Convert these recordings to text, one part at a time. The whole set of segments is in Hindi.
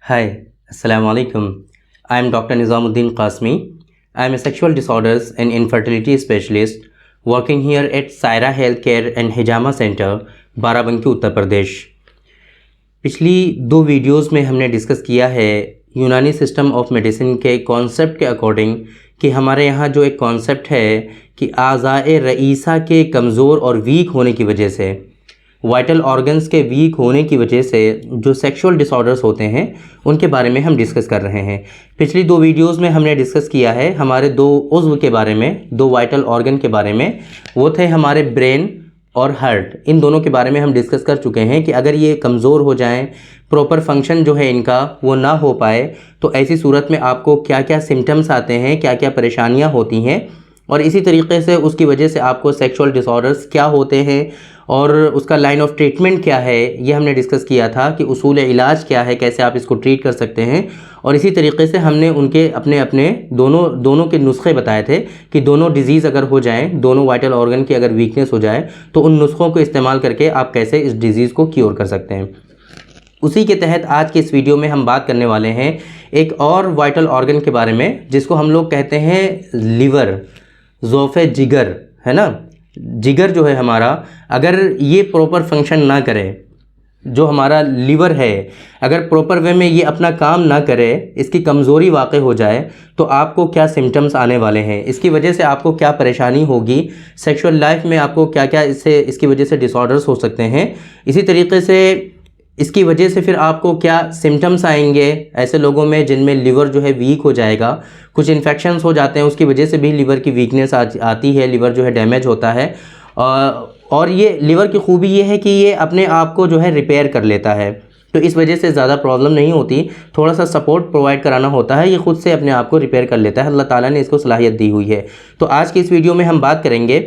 Hi, Assalamu alaikum. I am Dr. Nizamuddin Qasmi. I am a sexual disorders and infertility specialist working here at Saira Healthcare and Hijama Center, Barabanki Uttar Pradesh. पिछली दो वीडियोस में हमने डिस्कस किया है यूनानी सिस्टम ऑफ मेडिसिन के कॉन्सेप्ट के अकॉर्डिंग कि हमारे यहाँ जो एक कॉन्सेप्ट है कि आज़ाए रईसा के कमज़ोर और वीक होने की वजह से, वाइटल ऑर्गन्स के वीक होने की वजह से जो सेक्सुअल डिसऑर्डर्स होते हैं उनके बारे में हम डिस्कस कर रहे हैं। पिछली दो वीडियोस में हमने डिस्कस किया है हमारे दो उज़्व के बारे में, दो वाइटल ऑर्गन के बारे में। वो थे हमारे ब्रेन और हार्ट। इन दोनों के बारे में हम डिस्कस कर चुके हैं कि अगर ये कमज़ोर हो जाएं, प्रॉपर फंक्शन जो है इनका वो ना हो पाए, तो ऐसी सूरत में आपको क्या क्या सिम्टम्स आते हैं, क्या क्या परेशानियां होती हैं, और इसी तरीके से उसकी वजह से आपको सेक्सुअल डिसऑर्डर्स क्या होते हैं और उसका लाइन ऑफ ट्रीटमेंट क्या है, ये हमने डिस्कस किया था कि उसूल इलाज क्या है, कैसे आप इसको ट्रीट कर सकते हैं। और इसी तरीके से हमने उनके अपने अपने दोनों के नुस्खे बताए थे कि दोनों डिजीज़ अगर हो जाएं, दोनों वाइटल ऑर्गन की अगर वीकनेस हो जाए, तो उन नुस्खों को इस्तेमाल करके आप कैसे इस डिज़ीज़ को क्योर कर सकते हैं। उसी के तहत आज के इस वीडियो में हम बात करने वाले हैं एक और वाइटल ऑर्गन के बारे में जिसको हम लोग कहते हैं लिवर, ज़ोफ़े जिगर, है ना। जिगर जो है हमारा, अगर ये प्रॉपर फंक्शन ना करे, जो हमारा लिवर है अगर प्रॉपर वे में ये अपना काम ना करे, इसकी कमज़ोरी वाक़ई हो जाए, तो आपको क्या सिम्टम्स आने वाले हैं, इसकी वजह से आपको क्या परेशानी होगी, सेक्सुअल लाइफ में आपको क्या क्या इसकी वजह से डिसऑर्डर्स हो सकते हैं। इसी तरीके से इसकी वजह से फिर आपको क्या सिम्टम्स आएंगे ऐसे लोगों में जिनमें लिवर जो है वीक हो जाएगा, कुछ इन्फेक्शंस हो जाते हैं, उसकी वजह से भी लिवर की वीकनेस आती है, लिवर जो है डैमेज होता है। और ये लिवर की खूबी ये है कि ये अपने आप को जो है रिपेयर कर लेता है, तो इस वजह से ज़्यादा प्रॉब्लम नहीं होती, थोड़ा सा सपोर्ट प्रोवाइड कराना होता है, ये खुद से अपने आप को रिपेयर कर लेता है, अल्लाह ताला ने इसको सलाहियत दी हुई है। तो आज की इस वीडियो में हम बात करेंगे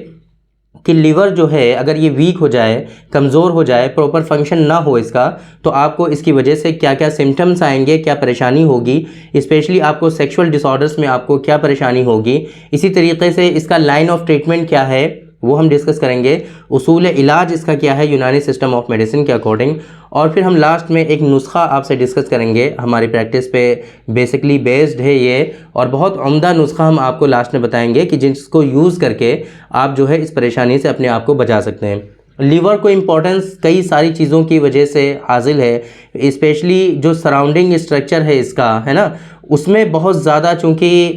कि लिवर जो है अगर ये वीक हो जाए, कमज़ोर हो जाए, प्रॉपर फंक्शन ना हो इसका, तो आपको इसकी वजह से क्या क्या सिम्टम्स आएंगे, क्या परेशानी होगी, स्पेशली आपको सेक्सुअल डिसऑर्डर्स में आपको क्या परेशानी होगी। इसी तरीके से इसका लाइन ऑफ ट्रीटमेंट क्या है वो हम डिस्कस करेंगे, उसूल इलाज इसका क्या है यूनानी सिस्टम ऑफ मेडिसिन के अकॉर्डिंग, और फिर हम लास्ट में एक नुस्खा आपसे डिस्कस करेंगे, हमारी प्रैक्टिस पे बेसिकली बेस्ड है ये, और बहुत उम्दा नुस्खा हम आपको लास्ट में बताएंगे कि जिसको यूज़ करके आप जो है इस परेशानी से अपने आप को बचा सकते हैं। लीवर को इम्पोर्टेंस कई सारी चीज़ों की वजह से हासिल है, स्पेशली जो सराउंडिंग स्ट्रक्चर है इसका, है ना, उसमें बहुत ज़्यादा चूँकि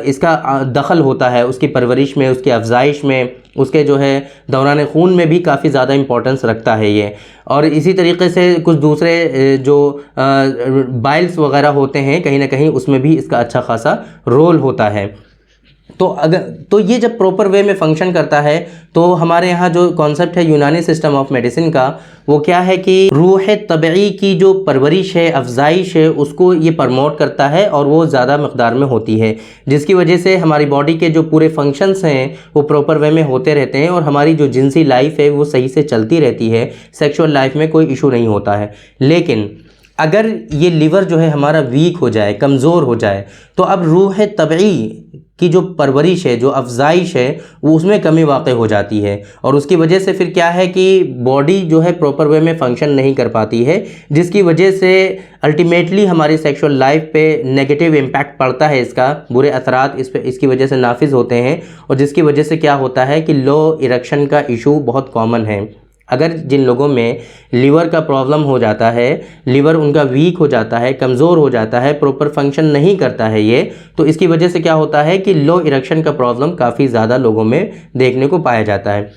इसका दखल होता है, उसकी परवरिश में, उसकी अफजाइश में, उसके जो है दौरान खून में भी काफ़ी ज़्यादा इम्पोर्टेंस रखता है ये। और इसी तरीके से कुछ दूसरे जो बाइल्स वगैरह होते हैं, कहीं ना कहीं उसमें भी इसका अच्छा खासा रोल होता है। तो ये जब प्रॉपर वे में फंक्शन करता है, तो हमारे यहाँ जो कॉन्सेप्ट है यूनानी सिस्टम ऑफ मेडिसिन का, वो क्या है कि रूह तबई की जो परवरिश है, अफजाइश है, उसको ये प्रमोट करता है और वो ज़्यादा मकदार में होती है, जिसकी वजह से हमारी बॉडी के जो पूरे फंक्शंस हैं वो प्रॉपर वे में होते रहते हैं और हमारी जो जिनसी लाइफ है वो सही से चलती रहती है, सेक्सुअल लाइफ में कोई इशू नहीं होता है। लेकिन अगर ये लिवर जो है हमारा वीक हो जाए, कमज़ोर हो जाए, तो अब रूह तबई की जो परवरिश है, जो अफजाइश है, वो उसमें कमी वाक़ई हो जाती है, और उसकी वजह से फिर क्या है कि बॉडी जो है प्रॉपर वे में फंक्शन नहीं कर पाती है, जिसकी वजह से अल्टीमेटली हमारी सेक्सुअल लाइफ पे नेगेटिव इम्पैक्ट पड़ता है, इसका बुरे असरात इसकी वजह से नाफिज होते हैं, और जिसकी वजह से क्या होता है कि लो इरेक्शन का इशू बहुत कॉमन है। अगर जिन लोगों में लीवर का प्रॉब्लम हो जाता है, लीवर उनका वीक हो जाता है, कमज़ोर हो जाता है, प्रॉपर फंक्शन नहीं करता है ये, तो इसकी वजह से क्या होता है कि लो इरेक्शन का प्रॉब्लम काफ़ी ज़्यादा लोगों में देखने को पाया जाता है।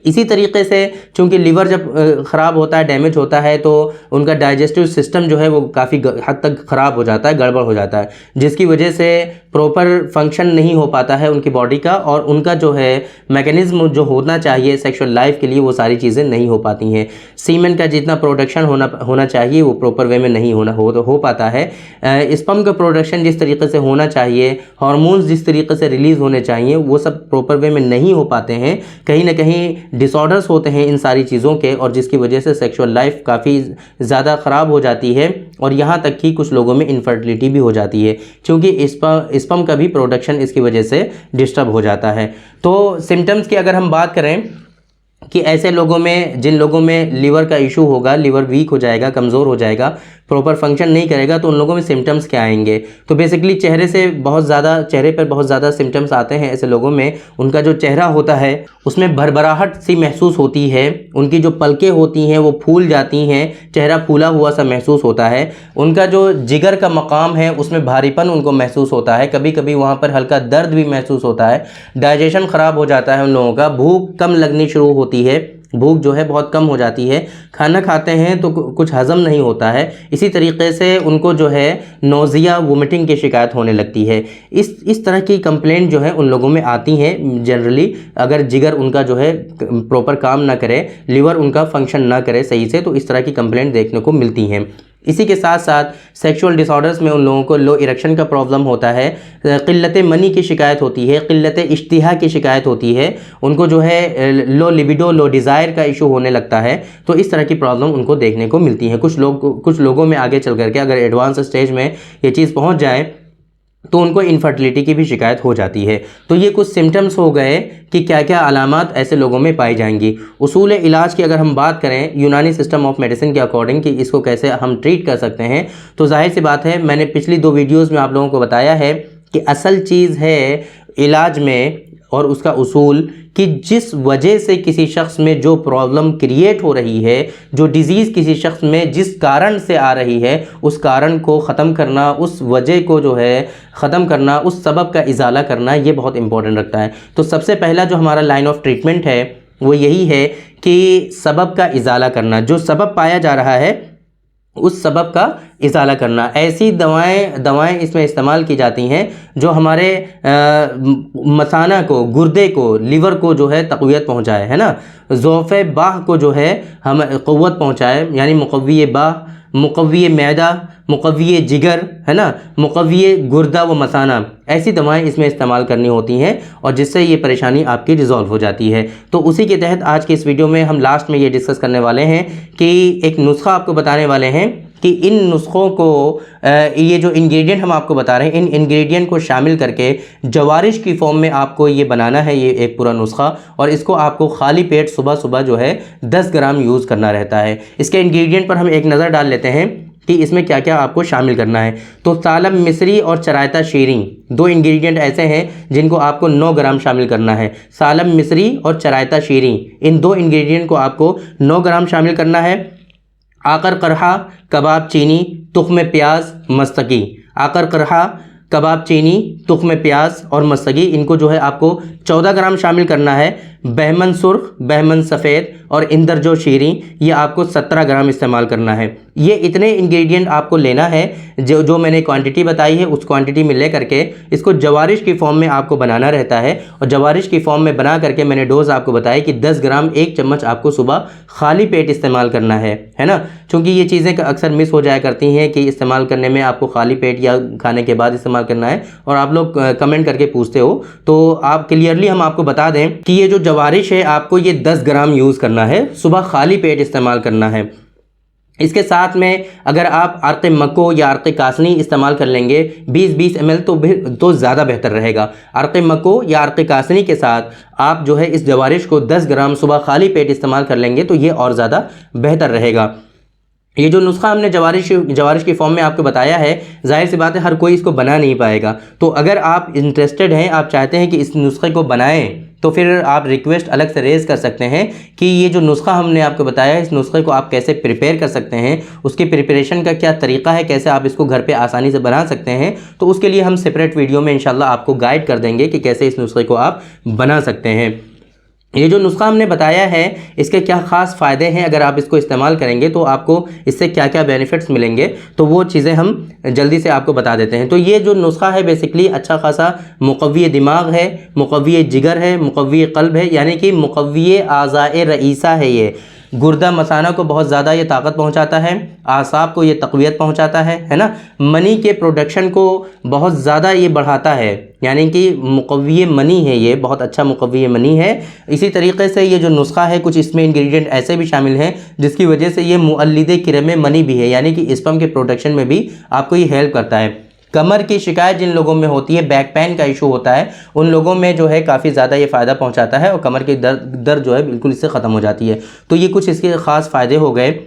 इसी तरीके से चूँकि लीवर जब ख़राब होता है, डैमेज होता है, तो उनका डाइजेस्टिव सिस्टम जो है वो काफ़ी हद तक ख़राब हो जाता है, गड़बड़ हो जाता है, जिसकी वजह से प्रॉपर फंक्शन नहीं हो पाता है उनकी बॉडी का, और उनका जो है मैकेनिज़्म जो होना चाहिए सेक्सुअल लाइफ के लिए वो सारी चीज़ें नहीं हो पाती हैं। सीमेन का जितना प्रोडक्शन होना चाहिए वो प्रॉपर वे में नहीं हो पाता है। स्पर्म का प्रोडक्शन जिस तरीके से होना चाहिए, हार्मोन्स जिस तरीके से रिलीज़ होने चाहिए, वो सब प्रॉपर वे में नहीं हो पाते हैं। कहीं ना कहीं डिसऑर्डर्स होते हैं इन सारी चीज़ों के, और जिसकी वजह से सेक्सुअल लाइफ काफ़ी ज़्यादा ख़राब हो जाती है, और यहाँ तक कि कुछ लोगों में इनफर्टिलिटी भी हो जाती है, क्योंकि स्पर्म का भी प्रोडक्शन इसकी वजह से डिस्टर्ब हो जाता है। तो सिम्टम्स की अगर हम बात करें कि ऐसे लोगों में, जिन लोगों में लीवर का इशू होगा, लीवर वीक हो जाएगा, कमज़ोर हो जाएगा, प्रॉपर फंक्शन नहीं करेगा, तो उन लोगों में सिम्टम्स क्या आएंगे। तो बेसिकली चेहरे पर बहुत ज़्यादा सिम्टम्स आते हैं ऐसे लोगों में। उनका जो चेहरा होता है उसमें भरभराहट सी महसूस होती है, उनकी जो पलकें होती हैं वो फूल जाती हैं, चेहरा फूला हुआ सा महसूस होता है। उनका जो जिगर का मकाम है उसमें भारीपन उनको महसूस होता है, कभी कभी वहाँ पर हल्का दर्द भी महसूस होता है। डाइजेशन ख़राब हो जाता है उन लोगों का, भूख कम लगनी शुरू होती है, भूख जो है बहुत कम हो जाती है, खाना खाते हैं तो कुछ हज़म नहीं होता है। इसी तरीके से उनको जो है नोज़िया, वोमिटिंग की शिकायत होने लगती है। इस तरह की कंप्लेंट जो है उन लोगों में आती हैं जनरली, अगर जिगर उनका जो है प्रॉपर काम ना करे, लीवर उनका फंक्शन ना करे सही से, तो इस तरह की कंप्लेंट देखने को मिलती हैं। इसी के साथ साथ सेक्सुअल डिसऑर्डर्स में उन लोगों को लो इरेक्शन का प्रॉब्लम होता है, क़िल्लत मनी की शिकायत होती है, क़िल्लत इश्तिहा की शिकायत होती है, उनको जो है लो लिबिडो, लो डिज़ायर का इशू होने लगता है। तो इस तरह की प्रॉब्लम उनको देखने को मिलती है। कुछ लोगों में आगे चल करके अगर एडवांस स्टेज में ये चीज़ पहुँच जाए तो उनको इनफर्टिलिटी की भी शिकायत हो जाती है। तो ये कुछ सिम्टम्स हो गए कि क्या क्या अलामात ऐसे लोगों में पाई जाएंगी। उसूल इलाज की अगर हम बात करें यूनानी सिस्टम ऑफ मेडिसिन के अकॉर्डिंग कि इसको कैसे हम ट्रीट कर सकते हैं, तो जाहिर सी बात है, मैंने पिछली 2 वीडियोज़ में आप लोगों को बताया है कि असल चीज़ है इलाज में और उसका उसूल कि जिस वजह से किसी शख्स में जो प्रॉब्लम क्रिएट हो रही है, जो डिज़ीज़ किसी शख्स में जिस कारण से आ रही है, उस कारण को ख़त्म करना, उस वजह को जो है ख़त्म करना, उस सबब का इजाला करना, ये बहुत इंपॉर्टेंट रखता है। तो सबसे पहला जो हमारा लाइन ऑफ ट्रीटमेंट है वो यही है कि सबब का इजाला करना, जो सबब पाया जा रहा है उस सबब का इजाला करना। ऐसी दवाएं इसमें इस्तेमाल की जाती हैं जो हमारे मसाना को, गुर्दे को, लीवर को जो है तक़वियत पहुंचाए, है ना, ज़ौफ़े बाह को जो है हम क़ुव्वत पहुंचाए, यानी मुक़व्वी बाह, मुक़व्वी मैदा, मुक़व्वी जिगर, है ना, मुक़व्वी गुर्दा व मसाना, ऐसी दवाएं इसमें इस्तेमाल करनी होती हैं और जिससे ये परेशानी आपकी रिज़ॉल्व हो जाती है। तो उसी के तहत आज के इस वीडियो में हम लास्ट में ये डिस्कस करने वाले हैं कि एक नुस्खा आपको बताने वाले हैं कि इन नुस्खों को, ये जो इंग्रेडिएंट हम आपको बता रहे हैं, इन इंग्रेडिएंट को शामिल करके जवारिश की फॉर्म में आपको ये बनाना है, ये एक पूरा नुस्खा, और इसको आपको खाली पेट सुबह सुबह जो है 10 ग्राम यूज़ करना रहता है। इसके इंग्रेडिएंट पर हम एक नज़र डाल लेते हैं कि इसमें क्या क्या आपको शामिल करना है। तो सालम मिस्री और चरायता शीरी 2 इंग्रेडिएंट ऐसे हैं जिनको आपको 9 ग्राम शामिल करना है। सालम मिस्री और चरायता शीरी, इन 2 इंग्रेडिएंट को आपको 9 ग्राम शामिल करना है। आकर करहा, कबाब चीनी, तुख्म प्याज, मस्तकी। आकर करहा, कबाब चीनी, तुख्म प्याज और मस्तगी, इनको जो है आपको 14 ग्राम शामिल करना है। बहमन सुर्ख, बहमन सफ़ेद और इंदरजो शीरी, ये आपको 17 ग्राम इस्तेमाल करना है। ये इतने इंग्रेडिएंट आपको लेना है, जो मैंने क्वांटिटी बताई है उस क्वांटिटी में ले करके इसको जवारिश की फॉर्म में आपको बनाना रहता है। और जवारिश की फॉर्म में बना करके मैंने डोज आपको बताया कि 10 ग्राम 1 चम्मच आपको सुबह खाली पेट इस्तेमाल करना है ना, क्योंकि ये चीज़ें अक्सर मिस हो जाया करती हैं कि इस्तेमाल करने में आपको खाली पेट या खाने के बाद इस्तेमाल करना है, और आप लोग कमेंट करके पूछते हो। तो आप क्लियरली हम आपको बता दें कि ये जो जवारिश है आपको ये 10 ग्राम यूज़ करना है, सुबह खाली पेट इस्तेमाल करना है। इसके साथ में अगर आप अर्क़ मक्को या अर्क़ कासनी इस्तेमाल कर लेंगे 20-20 ml तो ज़्यादा बेहतर रहेगा। अर्क़ मक्को या अर्क़ कासनी के साथ आप जो है इस जवारिश को 10 ग्राम सुबह खाली पेट इस्तेमाल कर लेंगे तो ये और ज़्यादा बेहतर रहेगा। ये जो नुस्खा हमने जवारिश की फॉर्म में आपको बताया है, जाहिर सी बात है हर कोई इसको बना नहीं पाएगा। तो अगर आप इंटरेस्टेड हैं, आप चाहते हैं कि इस नुस्खे को बनाएं, तो फिर आप रिक्वेस्ट अलग से रेज़ कर सकते हैं कि ये जो नुस्खा हमने आपको बताया है, इस नुस्खे को आप कैसे प्रिपेयर कर सकते हैं, उसके प्रिपरेशन का क्या तरीका है, कैसे आप इसको घर पे आसानी से बना सकते हैं। तो उसके लिए हम सेपरेट वीडियो में इंशाल्लाह आपको गाइड कर देंगे कि कैसे इस नुस्खे को आप बना सकते हैं। ये जो नुस्खा हमने बताया है इसके क्या ख़ास फ़ायदे हैं, अगर आप इसको इस्तेमाल करेंगे तो आपको इससे क्या क्या बेनिफिट्स मिलेंगे, तो वो चीज़ें हम जल्दी से आपको बता देते हैं। तो ये जो नुस्खा है बेसिकली अच्छा खासा मुक़व्वी दिमाग है, मुक़व्वी जिगर है, मुक़व्वी क़ल्ब है, यानी कि मुक़व्वी आज़ाए रईसा है। ये गुर्दा मसाना को बहुत ज़्यादा ये ताकत पहुंचाता है, आसाब को ये तक़वियत पहुंचाता है ना, मनी के प्रोडक्शन को बहुत ज़्यादा ये बढ़ाता है, यानी कि मुक़व्वी मनी है, ये बहुत अच्छा मुक़व्वी मनी है। इसी तरीके से ये जो नुस्खा है कुछ इसमें इंग्रेडिएंट ऐसे भी शामिल हैं जिसकी वजह से ये मुअल्लिद किरम मनी भी है, यानी कि स्पर्म के प्रोडक्शन में भी आपको ये हेल्प करता है। कमर की शिकायत जिन लोगों में होती है, बैक पेन का इशू होता है, उन लोगों में जो है काफ़ी ज़्यादा ये फ़ायदा पहुंचाता है और कमर की दर्द जो है बिल्कुल इससे ख़त्म हो जाती है। तो ये कुछ इसके ख़ास फ़ायदे हो गए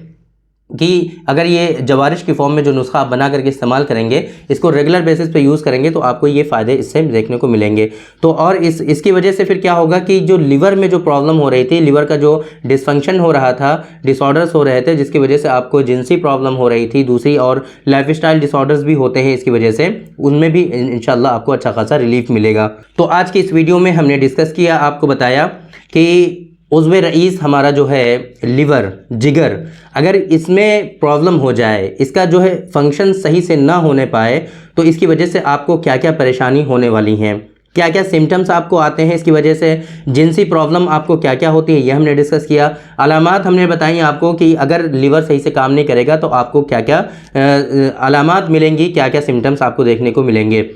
कि अगर ये जवारिश की फॉर्म में जो नुस्खा आप बना करके इस्तेमाल करेंगे, इसको रेगुलर बेसिस पे यूज़ करेंगे तो आपको ये फ़ायदे इससे देखने को मिलेंगे। तो और इसकी वजह से फिर क्या होगा कि जो लिवर में जो प्रॉब्लम हो रही थी, लिवर का जो डिसफंक्शन हो रहा था, डिसऑर्डर्स हो रहे थे, जिसकी वजह से आपको जिनसी प्रॉब्लम हो रही थी, दूसरी और लाइफस्टाइल डिसऑर्डर्स भी होते हैं इसकी वजह से, उनमें भी इंशाल्लाह आपको अच्छा खासा रिलीफ मिलेगा। तो आज की इस वीडियो में हमने डिस्कस किया, आपको बताया कि उज़्वे रईस हमारा जो है लिवर, जिगर, अगर इसमें प्रॉब्लम हो जाए, इसका जो है फंक्शन सही से ना होने पाए, तो इसकी वजह से आपको क्या क्या परेशानी होने वाली हैं, क्या क्या सिम्टम्स आपको आते हैं इसकी वजह से, जिनसी प्रॉब्लम आपको क्या क्या होती है, ये हमने डिस्कस किया। अलामात हमने बताई आपको कि अगर लिवर सही से काम नहीं करेगा तो आपको क्या क्या अलामात मिलेंगी, क्या क्या सिम्टम्स आपको देखने को मिलेंगे।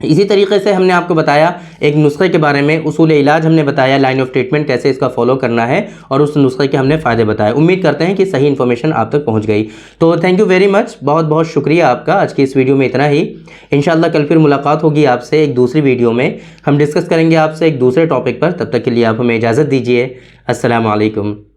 इसी तरीके से हमने आपको बताया एक नुस्खे के बारे में, उसूल इलाज हमने बताया, लाइन ऑफ ट्रीटमेंट कैसे इसका फॉलो करना है, और उस नुस्खे के हमने फ़ायदे बताए। उम्मीद करते हैं कि सही इन्फॉर्मेशन आप तक पहुंच गई। तो थैंक यू वेरी मच, बहुत बहुत शुक्रिया आपका। आज की इस वीडियो में इतना ही। इंशाल्लाह कल फिर मुलाकात होगी आपसे एक दूसरी वीडियो में, हम डिस्कस करेंगे आपसे एक दूसरे टॉपिक पर। तब तक के लिए आप हमें इजाज़त दीजिए। अस्सलाम वालेकुम।